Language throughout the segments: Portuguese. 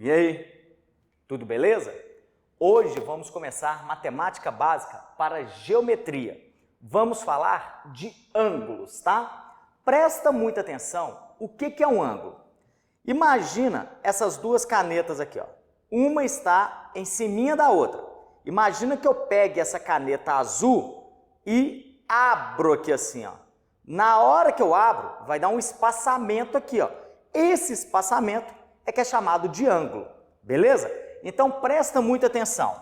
E aí, tudo beleza? Hoje vamos começar matemática básica para geometria. Vamos falar de ângulos, tá? Presta muita atenção, o que é um ângulo? Imagina essas duas canetas aqui, ó. Uma está em cima da outra. Imagina que eu pegue essa caneta azul e abro aqui assim, ó. Na hora que eu abro, vai dar um espaçamento aqui, ó. Esse espaçamento é que é chamado de ângulo, beleza? Então presta muita atenção.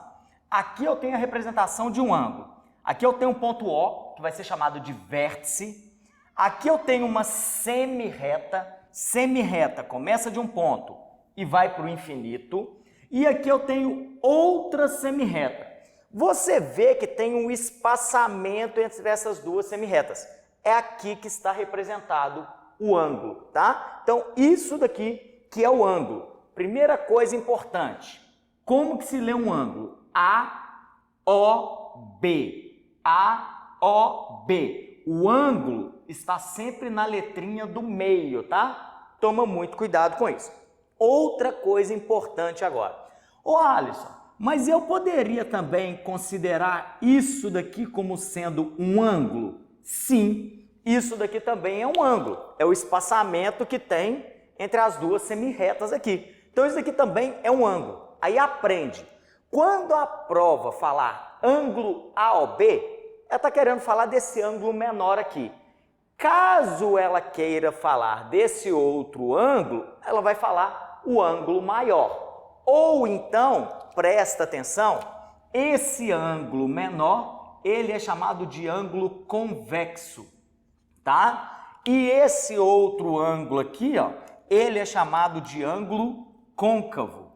Aqui eu tenho a representação de um ângulo. Aqui eu tenho um ponto O, que vai ser chamado de vértice. Aqui eu tenho uma semirreta. Semirreta começa de um ponto e vai para o infinito. E aqui eu tenho outra semirreta. Você vê que tem um espaçamento entre essas duas semirretas. É aqui que está representado o ângulo, tá? Então, isso daqui que é o ângulo. Primeira coisa importante. Como que se lê um ângulo? AOB. AOB. O ângulo está sempre na letrinha do meio, tá? Toma muito cuidado com isso. Outra coisa importante agora. Ô Alisson, mas eu poderia também considerar isso daqui como sendo um ângulo? Sim, isso daqui também é um ângulo. É o espaçamento que tem entre as duas semirretas aqui. Então isso daqui também é um ângulo. Aí aprende. Quando a prova falar ângulo AOB, ela está querendo falar desse ângulo menor aqui. Caso ela queira falar desse outro ângulo, ela vai falar o ângulo maior. Ou então, presta atenção, esse ângulo menor, ele é chamado de ângulo convexo, tá? E esse outro ângulo aqui, ó, ele é chamado de ângulo côncavo.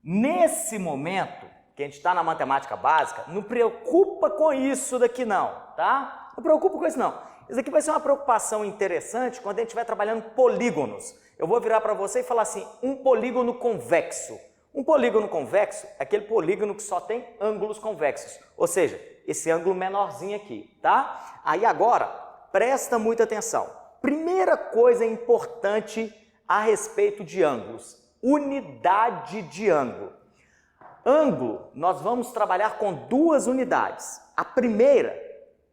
Nesse momento, que a gente está na matemática básica, não preocupa com isso daqui não, tá? Não preocupa com isso não. Isso aqui vai ser uma preocupação interessante quando a gente estiver trabalhando polígonos. Eu vou virar para você e falar assim, um polígono convexo. Um polígono convexo é aquele polígono que só tem ângulos convexos, ou seja, esse ângulo menorzinho aqui, tá? Aí agora, presta muita atenção. Primeira coisa importante a respeito de ângulos, unidade de ângulo. Ângulo, nós vamos trabalhar com duas unidades. A primeira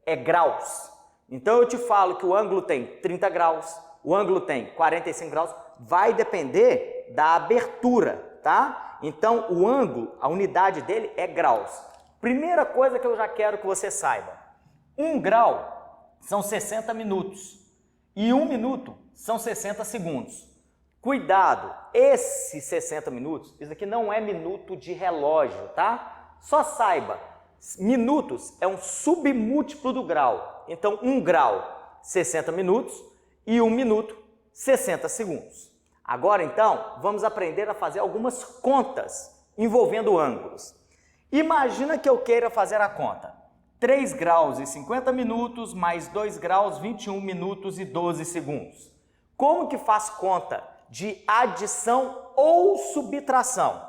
é graus. Então eu te falo que o ângulo tem 30 graus, o ângulo tem 45 graus, vai depender da abertura, tá? Então o ângulo, a unidade dele é graus. Primeira coisa que eu já quero que você saiba, 1 grau são 60 minutos. E 1 minuto são 60 segundos. Cuidado, esses 60 minutos, isso aqui não é minuto de relógio, tá? Só saiba, minutos é um submúltiplo do grau. Então, 1 grau, 60 minutos e 1 minuto, 60 segundos. Agora, então, vamos aprender a fazer algumas contas envolvendo ângulos. Imagina que eu queira fazer a conta. 3 graus e 50 minutos mais 2 graus, 21 minutos e 12 segundos. Como que faz conta de adição ou subtração?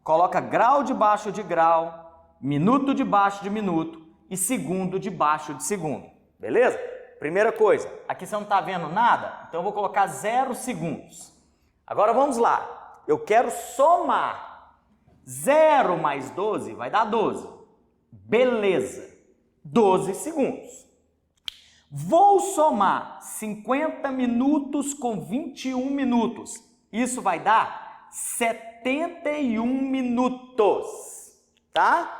Coloca grau debaixo de grau, minuto debaixo de minuto e segundo debaixo de segundo. Beleza? Primeira coisa, aqui você não está vendo nada, então eu vou colocar 0 segundos. Agora vamos lá, eu quero somar. 0 mais 12 vai dar 12. Beleza. 12 segundos. Vou somar 50 minutos com 21 minutos. Isso vai dar 71 minutos, tá?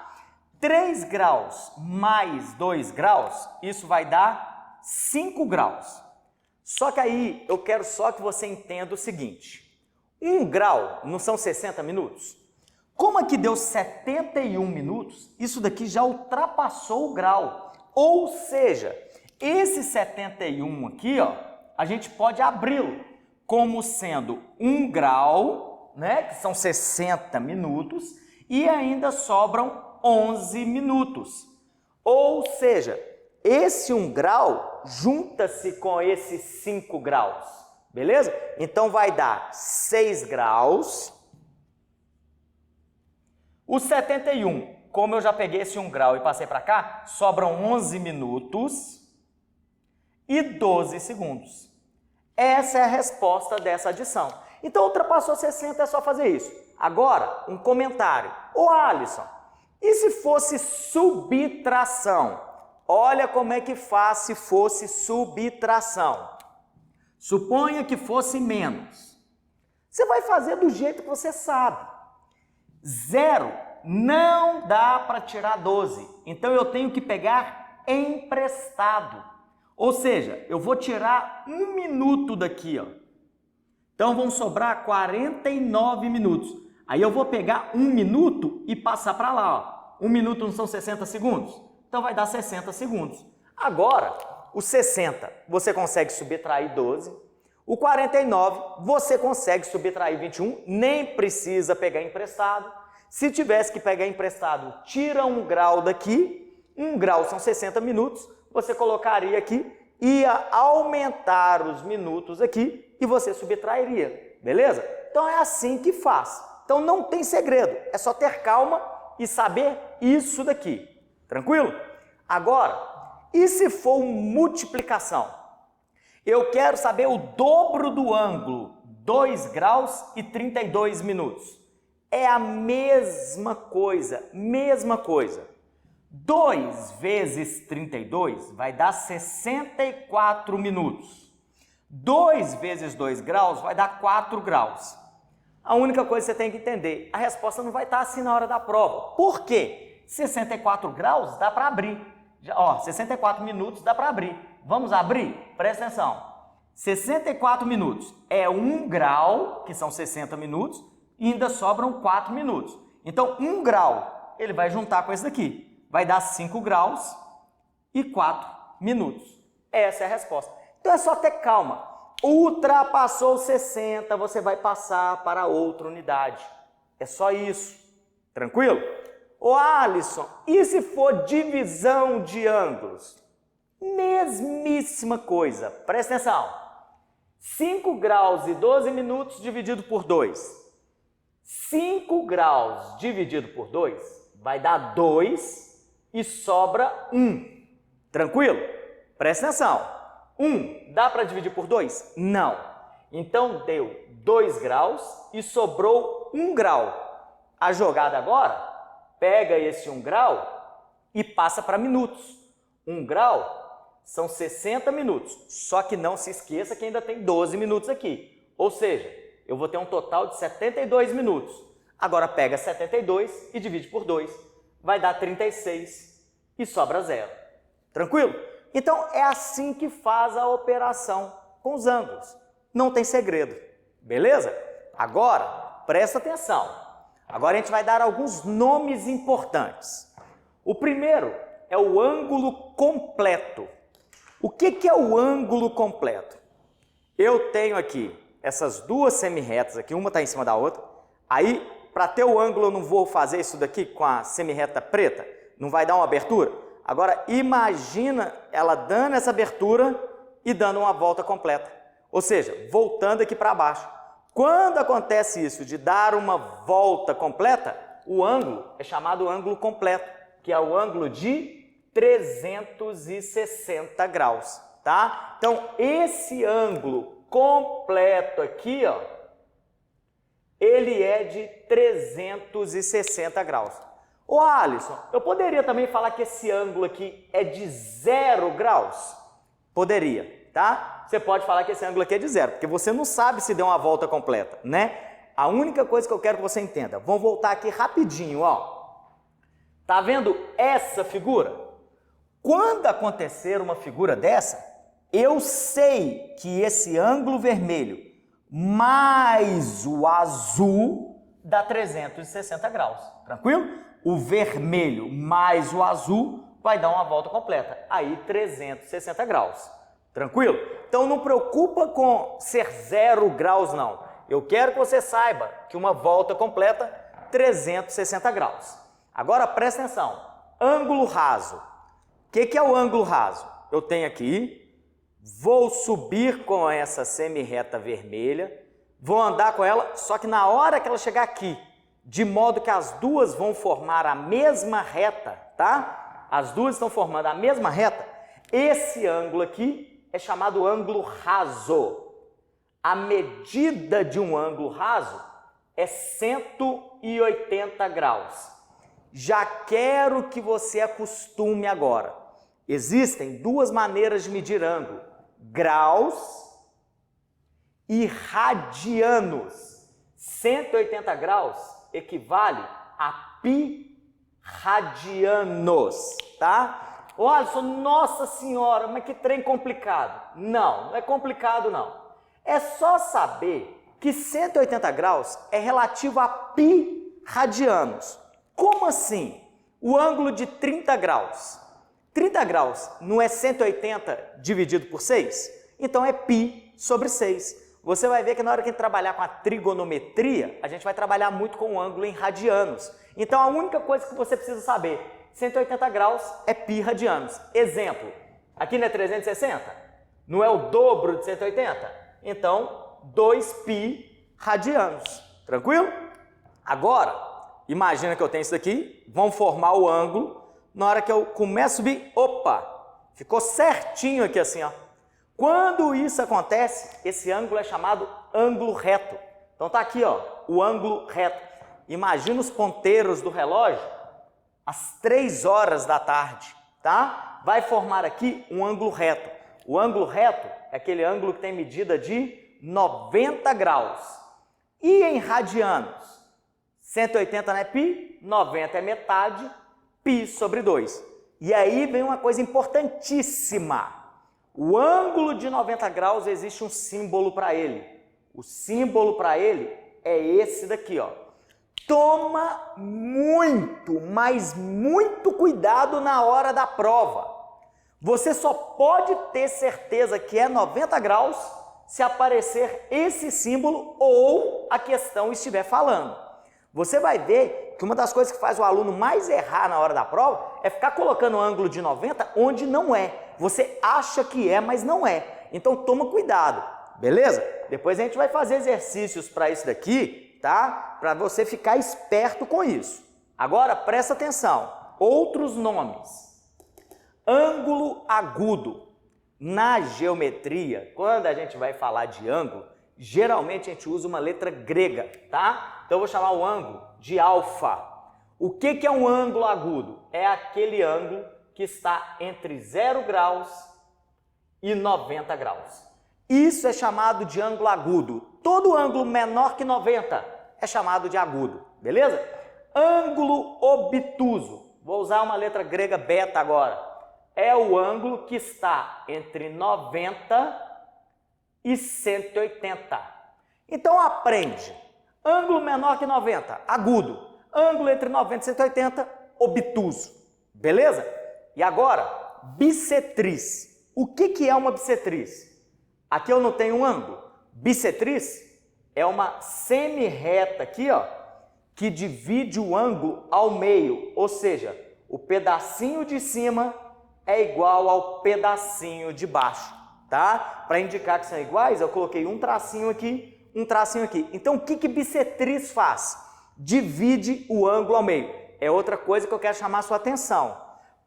3 graus mais 2 graus, isso vai dar 5 graus. Só que aí eu quero só que você entenda o seguinte. 1 grau não são 60 minutos? Como aqui deu 71 minutos, isso daqui já ultrapassou o grau. Ou seja, esse 71 aqui, ó, a gente pode abri-lo como sendo 1 grau, né, que são 60 minutos, e ainda sobram 11 minutos. Ou seja, esse 1 grau junta-se com esses 5 graus, beleza? Então vai dar 6 graus. O 71, como eu já peguei esse 1 grau e passei para cá, sobram 11 minutos e 12 segundos. Essa é a resposta dessa adição. Então, ultrapassou 60, é só fazer isso. Agora, um comentário. Ô, Alisson, e se fosse subtração? Olha como é que faz se fosse subtração. Suponha que fosse menos. Você vai fazer do jeito que você sabe. 0 não dá para tirar 12. Então, eu tenho que pegar emprestado. Ou seja, eu vou tirar 1 minuto daqui, ó. Então, vão sobrar 49 minutos. Aí eu vou pegar 1 minuto e passar para lá, ó. 1 minuto não são 60 segundos? Então, vai dar 60 segundos. Agora, o 60, você consegue subtrair 12. O 49, você consegue subtrair 21. Nem precisa pegar emprestado. Se tivesse que pegar emprestado, tira 1 grau daqui. 1 grau são 60 minutos. Você colocaria aqui, ia aumentar os minutos aqui e você subtrairia, beleza? Então é assim que faz. Então não tem segredo, é só ter calma e saber isso daqui, tranquilo? Agora, e se for multiplicação? Eu quero saber o dobro do ângulo, 2 graus e 32 minutos. É a mesma coisa, mesma coisa. 2 vezes 32 vai dar 64 minutos. 2 vezes 2 graus vai dar 4 graus. A única coisa que você tem que entender, a resposta não vai estar assim na hora da prova. Por quê? 64 graus dá para abrir. 64 minutos dá para abrir. Vamos abrir? Presta atenção. 64 minutos é 1 grau, que são 60 minutos, e ainda sobram 4 minutos. Então, 1 grau, ele vai juntar com esse daqui. Vai dar 5 graus e 4 minutos. Essa é a resposta. Então é só ter calma. Ultrapassou 60, você vai passar para outra unidade. É só isso. Tranquilo? Ô Alisson, e se for divisão de ângulos? Mesmíssima coisa. Presta atenção. 5 graus e 12 minutos dividido por 2. 5 graus dividido por 2 vai dar 2 e sobra 1. Tranquilo? Presta atenção. 1 dá para dividir por 2? Não. Então deu 2 graus e sobrou 1 grau. A jogada agora, pega esse 1 grau e passa para minutos. 1 grau são 60 minutos. Só que não se esqueça que ainda tem 12 minutos aqui. Ou seja, eu vou ter um total de 72 minutos. Agora pega 72 e divide por 2. Vai dar 36 e sobra 0. Tranquilo? Então, é assim que faz a operação com os ângulos. Não tem segredo. Beleza? Agora, presta atenção. Agora a gente vai dar alguns nomes importantes. O primeiro é o ângulo completo. O que é o ângulo completo? Eu tenho aqui essas duas semirretas aqui, uma está em cima da outra. Aí, para ter o ângulo, eu não vou fazer isso daqui com a semirreta preta, não vai dar uma abertura. Agora, imagina ela dando essa abertura e dando uma volta completa. Ou seja, voltando aqui para baixo. Quando acontece isso de dar uma volta completa, o ângulo é chamado ângulo completo, que é o ângulo de 360 graus, tá? Então, esse ângulo completo aqui, ó, ele é de 360 graus. Ô Alisson, eu poderia também falar que esse ângulo aqui é de 0 graus? Poderia, tá? Você pode falar que esse ângulo aqui é de 0, porque você não sabe se deu uma volta completa, né? A única coisa que eu quero que você entenda, vamos voltar aqui rapidinho, ó. Tá vendo essa figura? Quando acontecer uma figura dessa, eu sei que esse ângulo vermelho mais o azul dá 360 graus, tranquilo? O vermelho mais o azul vai dar uma volta completa, aí 360 graus, tranquilo? Então não preocupa com ser 0 graus não, eu quero que você saiba que uma volta completa 360 graus. Agora presta atenção, ângulo raso. O que é o ângulo raso? Eu tenho aqui, vou subir com essa semirreta vermelha, vou andar com ela, só que na hora que ela chegar aqui, de modo que as duas vão formar a mesma reta, tá? As duas estão formando a mesma reta, esse ângulo aqui é chamado ângulo raso. a medida de um ângulo raso é 180 graus. Já quero que você acostume agora. Existem duas maneiras de medir ângulo: graus e radianos. 180 graus equivale a pi radianos, tá? Ô Alisson, nossa senhora, mas que trem complicado. Não é complicado não. É só saber que 180 graus é relativo a pi radianos. Como assim? O ângulo de 30 graus. 30 graus não é 180 dividido por 6? Então é π sobre 6. Você vai ver que na hora que a gente trabalhar com a trigonometria, a gente vai trabalhar muito com o ângulo em radianos. Então a única coisa que você precisa saber, 180 graus é π radianos. Exemplo, aqui não é 360? Não é o dobro de 180? Então 2π radianos. Tranquilo? Agora, imagina que eu tenho isso daqui, vamos formar o ângulo. Na hora que eu começo a subir, opa, ficou certinho aqui assim, ó. Quando isso acontece, esse ângulo é chamado ângulo reto. Então tá aqui, ó, o ângulo reto. Imagina os ponteiros do relógio às 3 horas da tarde, tá? Vai formar aqui um ângulo reto. O ângulo reto é aquele ângulo que tem medida de 90 graus. E em radianos? 180 não é π, 90 é metade, π sobre 2. E aí vem uma coisa importantíssima. O ângulo de 90 graus existe um símbolo para ele. O símbolo para ele é esse daqui, ó. Toma muito, mas muito cuidado na hora da prova. Você só pode ter certeza que é 90 graus se aparecer esse símbolo ou a questão estiver falando. Você vai ver que uma das coisas que faz o aluno mais errar na hora da prova é ficar colocando o ângulo de 90 onde não é. Você acha que é, mas não é. Então toma cuidado, beleza? Depois a gente vai fazer exercícios para isso daqui, tá? Para você ficar esperto com isso. Agora presta atenção. Outros nomes. Ângulo agudo. Na geometria, quando a gente vai falar de ângulo, geralmente a gente usa uma letra grega, tá? Então eu vou chamar o ângulo de alfa. O que é um ângulo agudo? É aquele ângulo que está entre 0 graus e 90 graus. Isso é chamado de ângulo agudo. Todo ângulo menor que 90 é chamado de agudo, beleza? Ângulo obtuso. Vou usar uma letra grega beta agora. É o ângulo que está entre 90 e 180. Então aprende. Ângulo menor que 90, agudo. Ângulo entre 90 e 180, obtuso. Beleza? E agora, bissetriz. O que é uma bissetriz? Aqui eu não tenho um ângulo. Bissetriz é uma semi-reta aqui, ó, que divide o ângulo ao meio. Ou seja, o pedacinho de cima é igual ao pedacinho de baixo, tá? Para indicar que são iguais, eu coloquei um tracinho aqui, um tracinho aqui. Então, o que bissetriz faz? Divide o ângulo ao meio. É outra coisa que eu quero chamar a sua atenção.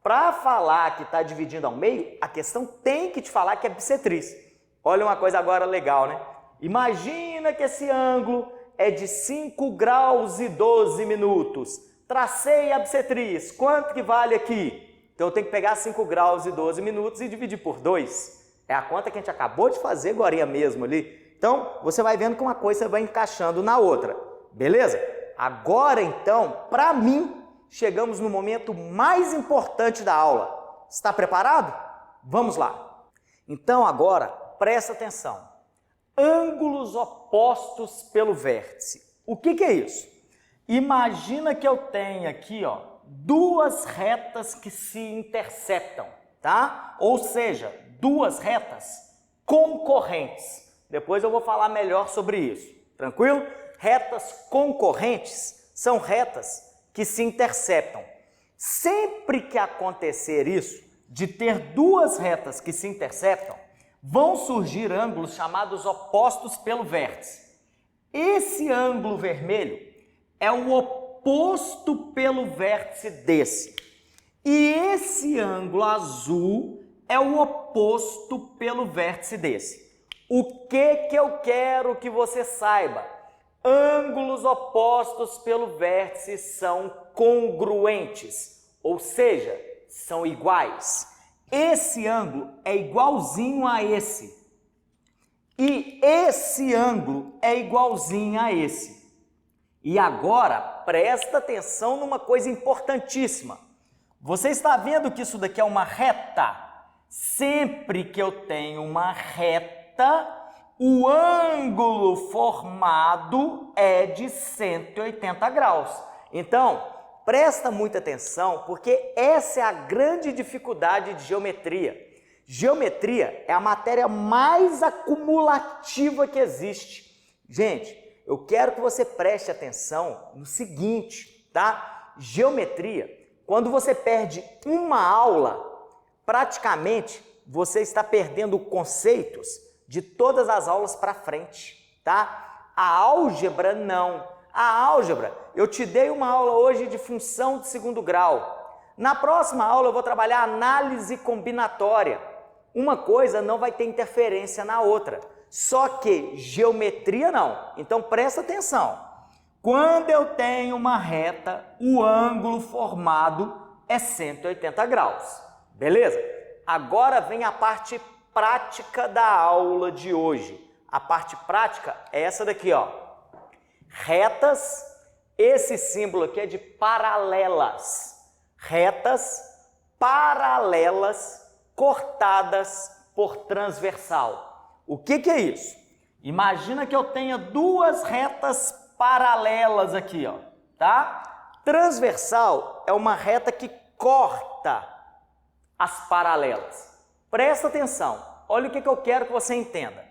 Para falar que está dividindo ao meio, a questão tem que te falar que é bissetriz. Olha uma coisa agora legal, né? Imagina que esse ângulo é de 5 graus e 12 minutos. Tracei a bissetriz. Quanto que vale aqui? Então eu tenho que pegar 5 graus e 12 minutos e dividir por 2. É a conta que a gente acabou de fazer agora mesmo ali. Então, você vai vendo que uma coisa vai encaixando na outra. Beleza? Agora, então, para mim, chegamos no momento mais importante da aula. Está preparado? Vamos lá. Então, agora, presta atenção. Ângulos opostos pelo vértice. O que é isso? Imagina que eu tenho aqui, ó, duas retas que se interceptam, tá? Ou seja, duas retas concorrentes. Depois eu vou falar melhor sobre isso, tranquilo? Retas concorrentes são retas que se interceptam. Sempre que acontecer isso, de ter duas retas que se interceptam, vão surgir ângulos chamados opostos pelo vértice. Esse ângulo vermelho é o oposto pelo vértice desse. E esse ângulo azul é o oposto pelo vértice desse. o que eu quero que você saiba? Ângulos opostos pelo vértice são congruentes, ou seja, são iguais. Esse ângulo é igualzinho a esse. E esse ângulo é igualzinho a esse. E agora, presta atenção numa coisa importantíssima. Você está vendo que isso daqui é uma reta? Sempre que eu tenho uma reta, o ângulo formado é de 180 graus. Então, presta muita atenção, porque essa é a grande dificuldade de geometria. Geometria é a matéria mais acumulativa que existe. Gente, eu quero que você preste atenção no seguinte, tá? Geometria, quando você perde uma aula, praticamente você está perdendo conceitos de todas as aulas para frente, tá? A álgebra não. A álgebra, eu te dei uma aula hoje de função de segundo grau. Na próxima aula eu vou trabalhar análise combinatória. Uma coisa não vai ter interferência na outra. Só que geometria não. Então presta atenção. Quando eu tenho uma reta, o ângulo formado é 180 graus. Beleza? Agora vem a parte prática da aula de hoje. A parte prática é essa daqui, ó. Retas, esse símbolo aqui é de paralelas. Retas paralelas cortadas por transversal. O que é isso? Imagina que eu tenha duas retas paralelas aqui, ó, tá? Transversal é uma reta que corta as paralelas. Presta atenção. Olha o que eu quero que você entenda.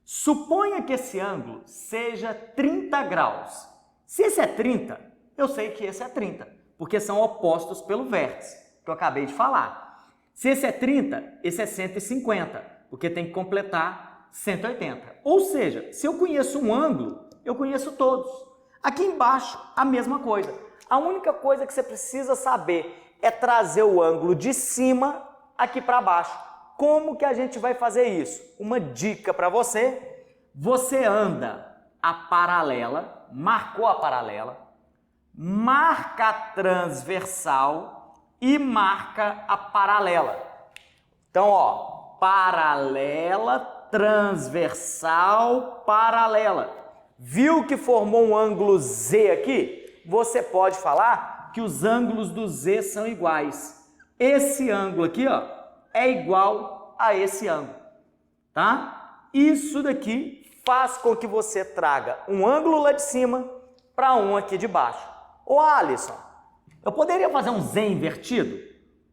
Suponha que esse ângulo seja 30 graus. Se esse é 30, eu sei que esse é 30, porque são opostos pelo vértice, que eu acabei de falar. Se esse é 30, esse é 150, porque tem que completar 180. Ou seja, se eu conheço um ângulo, eu conheço todos. Aqui embaixo, a mesma coisa. A única coisa que você precisa saber é trazer o ângulo de cima aqui para baixo. Como que a gente vai fazer isso? Uma dica para você. Você anda a paralela, marcou a paralela, marca a transversal e marca a paralela. Então, ó, paralela, transversal, paralela. Viu que formou um ângulo Z aqui? Você pode falar que os ângulos do Z são iguais. Esse ângulo aqui, ó, é igual a esse ângulo, tá? Isso daqui faz com que você traga um ângulo lá de cima para um aqui de baixo. Ô Alisson, eu poderia fazer um Z invertido?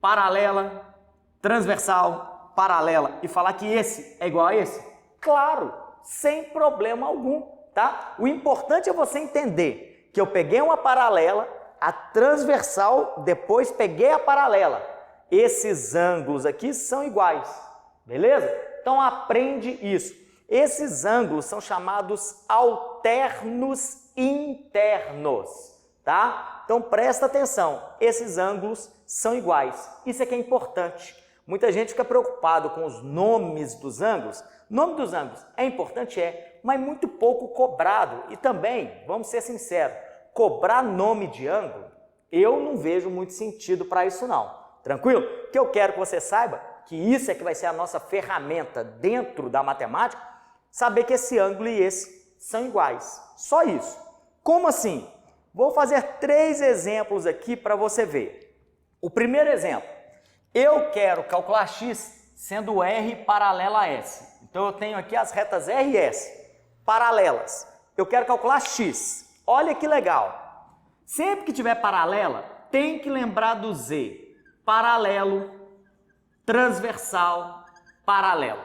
Paralela, transversal, paralela e falar que esse é igual a esse? Claro, sem problema algum, tá? O importante é você entender que eu peguei uma paralela, a transversal, depois peguei a paralela. Esses ângulos aqui são iguais, beleza? Então aprende isso. Esses ângulos são chamados alternos internos, tá? Então presta atenção, esses ângulos são iguais. Isso é que é importante. Muita gente fica preocupado com os nomes dos ângulos. O nome dos ângulos é importante, mas muito pouco cobrado. E também, vamos ser sinceros, cobrar nome de ângulo, eu não vejo muito sentido para isso não. Tranquilo? O que eu quero que você saiba, que isso é que vai ser a nossa ferramenta dentro da matemática, saber que esse ângulo e esse são iguais. Só isso. Como assim? Vou fazer 3 exemplos aqui para você ver. O primeiro exemplo, eu quero calcular x sendo R paralela a S. Então eu tenho aqui as retas R e S, paralelas. Eu quero calcular x. Olha que legal. Sempre que tiver paralela, tem que lembrar do Z. Paralelo, transversal, paralelo.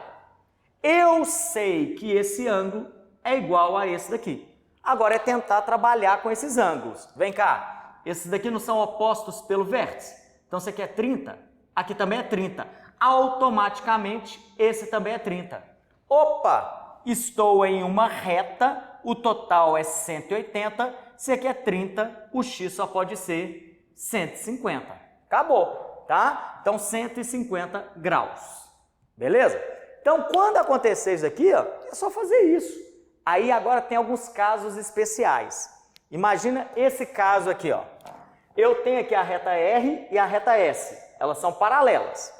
Eu sei que esse ângulo é igual a esse daqui. Agora é tentar trabalhar com esses ângulos. Vem cá, esses daqui não são opostos pelo vértice? Então você quer 30, aqui também é 30. Automaticamente esse também é 30. Opa, estou em uma reta, o total é 180, se aqui é 30, o x só pode ser 150. Acabou. Tá? Então 150 graus, beleza? Então, quando acontecer isso aqui, ó, é só fazer isso. Aí agora tem alguns casos especiais. Imagina esse caso aqui, ó. Eu tenho aqui a reta R e a reta S. Elas são paralelas.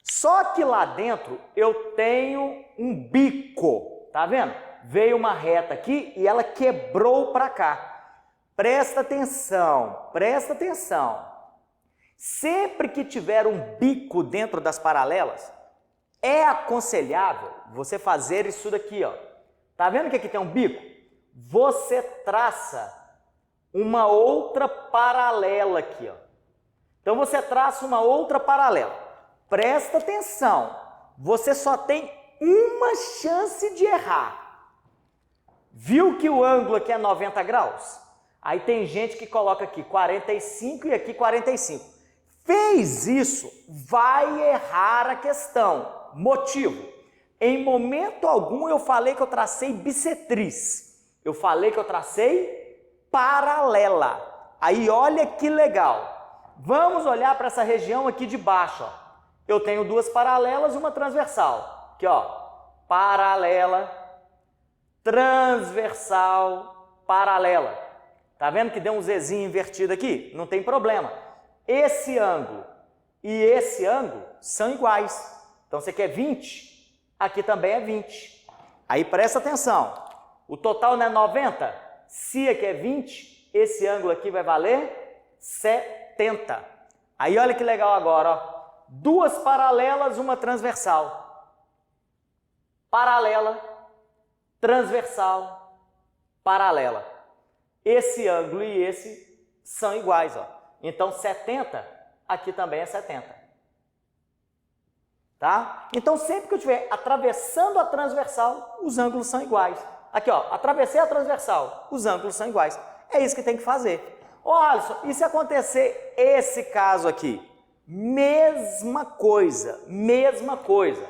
Só que lá dentro eu tenho um bico, tá vendo? Veio uma reta aqui e ela quebrou para cá. Presta atenção, presta atenção. Sempre que tiver um bico dentro das paralelas, é aconselhável você fazer isso daqui, ó. Tá vendo que aqui tem um bico? Você traça uma outra paralela aqui, ó. Então você traça uma outra paralela. Presta atenção, você só tem uma chance de errar. Viu que o ângulo aqui é 90 graus? Aí tem gente que coloca aqui 45 e aqui 45. Fez isso, vai errar a questão. Motivo: em momento algum eu falei que eu tracei bissetriz. Eu falei que eu tracei paralela. Aí olha que legal. Vamos olhar para essa região aqui de baixo, ó. Eu tenho duas paralelas e uma transversal. Aqui, ó. Paralela, transversal, paralela. Tá vendo que deu um Zzinho invertido aqui? Não tem problema. Esse ângulo e esse ângulo são iguais. Então você quer 20, aqui também é 20. Aí presta atenção. O total não é 90? Se aqui é 20, esse ângulo aqui vai valer 70. Aí olha que legal agora, ó. Duas paralelas, uma transversal. Paralela, transversal, paralela. Esse ângulo e esse são iguais, ó. Então 70, aqui também é 70. Tá? Então sempre que eu estiver atravessando a transversal, os ângulos são iguais. Aqui, ó, atravessei a transversal, os ângulos são iguais. É isso que tem que fazer. Ô Alisson, e se acontecer esse caso aqui? Mesma coisa, mesma coisa.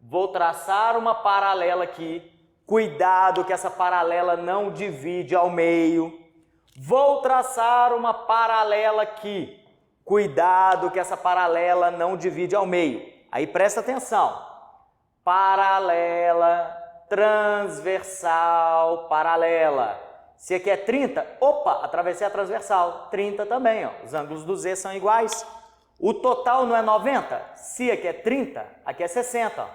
Vou traçar uma paralela aqui. Cuidado que essa paralela não divide ao meio. Vou traçar uma paralela aqui. Cuidado que essa paralela não divide ao meio. Aí presta atenção. Paralela, transversal, paralela. Se aqui é 30, opa, atravessei a transversal. 30 também, ó. Os ângulos do Z são iguais. O total não é 90? Se aqui é 30, aqui é 60. Ó.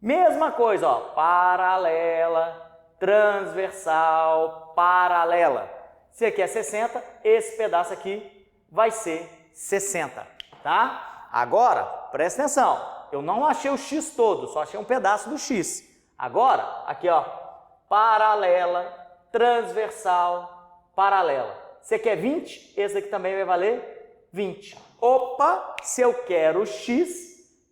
Mesma coisa, ó. Paralela, transversal, paralela. Se aqui é 60, esse pedaço aqui vai ser 60, tá? Agora, presta atenção. Eu não achei o X todo, só achei um pedaço do X. Agora, aqui, ó. Paralela, transversal, paralela. Se aqui é 20, esse aqui também vai valer 20. Opa, se eu quero x,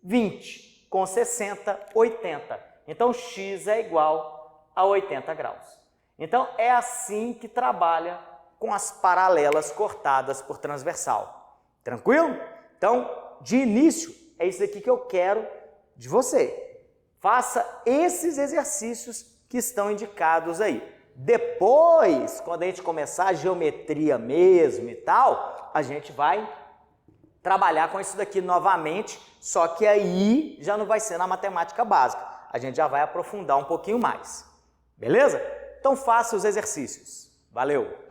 20, com 60, 80. Então, x é igual a 80 graus. Então, é assim que trabalha com as paralelas cortadas por transversal. Tranquilo? Então, de início, é isso aqui que eu quero de você. Faça esses exercícios que estão indicados aí. Depois, quando a gente começar a geometria mesmo e tal, a gente vai trabalhar com isso daqui novamente, só que aí já não vai ser na matemática básica. A gente já vai aprofundar um pouquinho mais. Beleza? Então faça os exercícios. Valeu!